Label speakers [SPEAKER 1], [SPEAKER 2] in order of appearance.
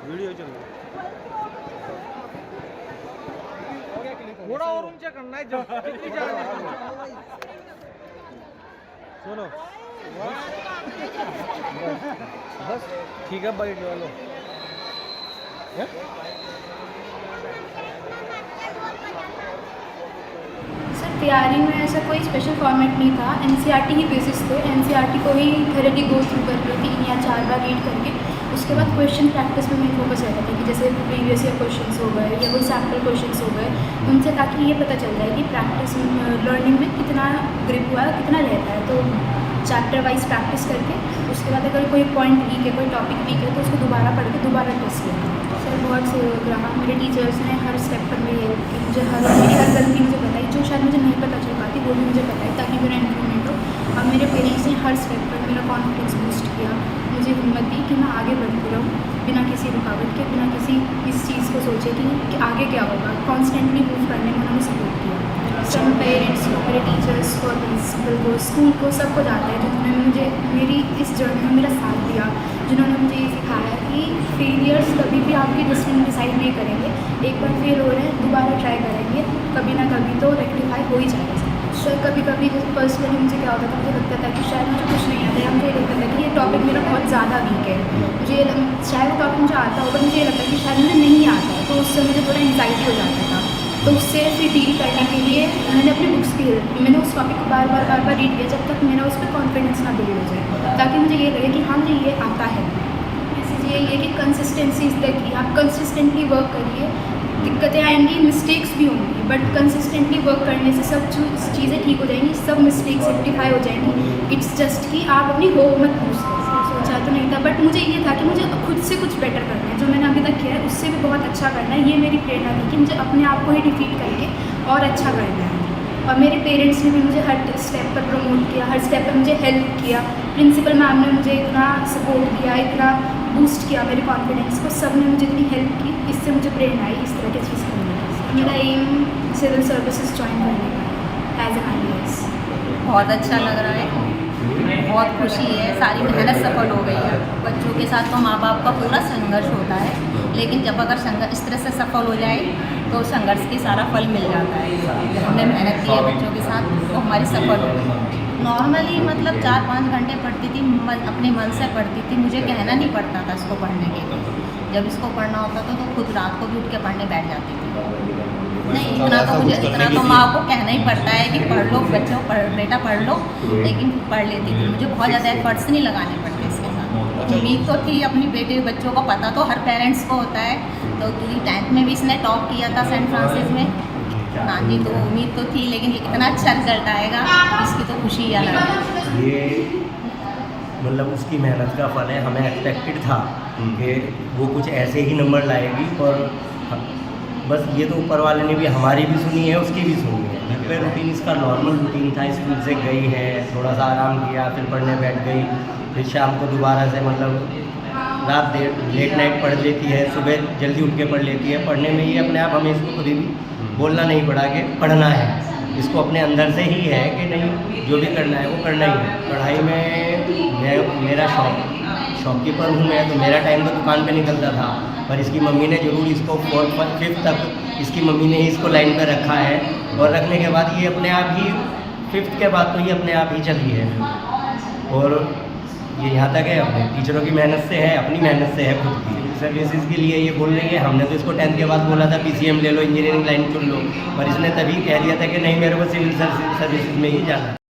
[SPEAKER 1] Video चल रहा
[SPEAKER 2] थोड़ा और ऊंचा करना है जब कितनी जगह
[SPEAKER 1] सुनो बस ठीक है भाई चलो
[SPEAKER 3] सर तैयारी में ऐसा कोई स्पेशल फॉर्मेट नहीं था, एनसीईआरटी ही बेसिस थे। एनसीईआरटी को ही थोड़ी गो थ्रू करके 3 या 4 बार रीड करके उसके बाद क्वेश्चन प्रैक्टिस में मेन फोकस रहता था कि जैसे प्रीवियस ईयर क्वेश्चंस हो गए या कोई सैम्पल क्वेश्चंस हो गए उनसे, ताकि ये पता चल जाए कि प्रैक्टिस लर्निंग में कितना ग्रिप हुआ है, कितना रहता है। तो चैप्टर वाइज प्रैक्टिस करके उसके बाद अगर कोई पॉइंट वीक है, कोई टॉपिक वीक है तो उसको दोबारा पढ़ के दोबारा टेस्ट किया। सर बहुत से ग्राहक मेरे टीचर्स ने हर स्टेप पर मेरी हेल्प की, मुझे मेरी हर गलती मुझे बताई, जो शायद मुझे नहीं पता चल पाती वो भी मुझे बताई ताकि मेरा इम्प्रूवमेंट हो। और मेरे पेरेंट्स ने हर स्टेप पर मेरा कॉन्फिडेंस बूस्ट किया, मुझे हिम्मत दी कि मैं आगे बढ़ती रहूँ बिना किसी रुकावट के, बिना किसी इस चीज़ को सोचे कि आगे क्या होगा। कॉन्स्टेंटली मूव करने में उन्होंने सपोर्ट किया। सब पेरेंट्स को, मेरे टीचर्स को, प्रिंसिपल को, स्कूल को, सबको जाता है जिन्होंने मुझे मेरी इस जर्नी में मेरा साथ दिया, जिन्होंने मुझे ये सिखाया कि फेलियर्स कभी भी आपकी डेस्टिनी डिसाइड नहीं करेंगे। एक बार फेल हो रहे हैं दोबारा ट्राई करेंगे, कभी ना कभी तो रेक्टिफाई हो ही जाएगा। सर कभी कभी जैसे पर्सनली मुझे क्या होता था, मुझे लगता था कि शायद मुझे कुछ नहीं आता है, मुझे लगता था कि ये टॉपिक मेरा बहुत ज़्यादा वीक है, मुझे शायद वो टॉपिक मुझे आता होगा, मुझे ये लगता है कि शायद मुझे नहीं आता है, तो उससे मुझे थोड़ा एंग्जाइटी हो जाता था। तो उससे फिर डील करने के लिए मैंने अपनी बुक्स की हेल्प ली, मैंने उस टॉपिक को बार बार रीड किया जब तक मेरा उस पर कॉन्फिडेंस ना बिल्ड हो जाए, ताकि मुझे ये लगे कि हाँ मुझे ये आता है। मैसेज यही है कि कंसिस्टेंसी इज़ द की। आप कंसिस्टेंटली वर्क करिए, दिक्कतें आएंगी, मिस्टेक्स भी होंगी, बट कंसिस्टेंटली वर्क करने से सब चीज़ें ठीक हो जाएंगी, सब मिस्टेक्स रेक्टिफाई हो जाएंगी। इट्स जस्ट कि आप अपनी होप मत बूस्ट करें। सोचा तो नहीं था, बट मुझे ये था कि मुझे खुद से कुछ बेटर करना है, जो मैंने अभी तक किया है उससे भी बहुत अच्छा करना है। ये मेरी प्रेरणा थी कि मुझे अपने आप को ही डिफीट करके और अच्छा करना है। और मेरे पेरेंट्स ने भी मुझे हर स्टेप पर प्रमोट किया, हर स्टेप पर मुझे हेल्प किया। प्रिंसिपल मैम ने मुझे इतना सपोर्ट दिया, इतना बूस्ट किया मेरे कॉन्फिडेंस को, सब ने मुझे इतनी हेल्प की, इससे मुझे प्रेरणा आई इस तरह की चीज़ करने की। मेरा एम सिविल सर्विसेज ज्वाइन करने का एज एन IAS।
[SPEAKER 4] बहुत अच्छा लग रहा है, बहुत खुशी है, सारी मेहनत सफल हो गई है। बच्चों के साथ तो माँ बाप का पूरा संघर्ष होता है, लेकिन जब अगर संघर्ष इस तरह से सफल हो जाए तो संघर्ष की सारा फल मिल जाता है। हमने मेहनत की है बच्चों के साथ तो हमारी सफल हो गई। नॉर्मली मतलब 4-5 घंटे पढ़ती थी, अपने मन से पढ़ती थी, मुझे कहना नहीं पड़ता था इसको पढ़ने के लिए। जब इसको पढ़ना होता था तो खुद रात को भी उठ के पढ़ने बैठ जाती थी। नहीं इतना तो माँ को कहना ही पड़ता है कि पढ़ लो बच्चों, बेटा पढ़ लो, लेकिन पढ़ लेती थी। मुझे बहुत ज़्यादा एफर्ट्स नहीं लगाने पड़ते इसके साथ। उम्मीद तो थी अपनी बेटे बच्चों को, पता तो हर पेरेंट्स को होता है। तो क्योंकि 10th में भी इसने टॉप किया था सेंट फ्रांसिस में, हाँ जी, तो उम्मीद तो थी, लेकिन इतना अच्छा रिजल्ट आएगा इसकी तो खुशी ही अलग है।
[SPEAKER 5] ये मतलब उसकी मेहनत का फल है। हमें एक्सपेक्टेड था कि वो कुछ ऐसे ही नंबर लाएगी, और बस ये तो ऊपर वाले ने भी हमारी भी सुनी है, उसकी भी सुनी है। घर पे रूटीन इसका नॉर्मल रूटीन था, स्कूल से गई है, थोड़ा सा आराम किया, फिर पढ़ने बैठ गई, फिर शाम को दोबारा से मतलब रात लेट नाइट पढ़ लेती है, सुबह जल्दी उठ के पढ़ लेती है। पढ़ने में ही अपने आप हमें इसको कभी भी बोलना नहीं पड़ा कि पढ़ना है, इसको अपने अंदर से ही है कि नहीं जो भी करना है वो करना ही है। पढ़ाई में मेरा शॉपकीपर हूँ मैं, तो मेरा टाइम तो दुकान पे निकलता था, पर इसकी मम्मी ने ज़रूर इसको 4th 5th तक इसकी मम्मी ने ही इसको लाइन पर रखा है, और रखने के बाद ये अपने आप ही 5th के बाद तो ये अपने आप ही चली है। और ये यहाँ तक है अपने टीचरों की मेहनत से है, अपनी मेहनत से है, खुद की सर्विसेज के लिए ये बोल रही है। हमने तो इसको 10th के बाद बोला था PCM ले लो, इंजीनियरिंग लाइन चुन लो, पर इसने तभी कह दिया था कि नहीं मेरे को सिविल सर्विसेज में ही जाना है।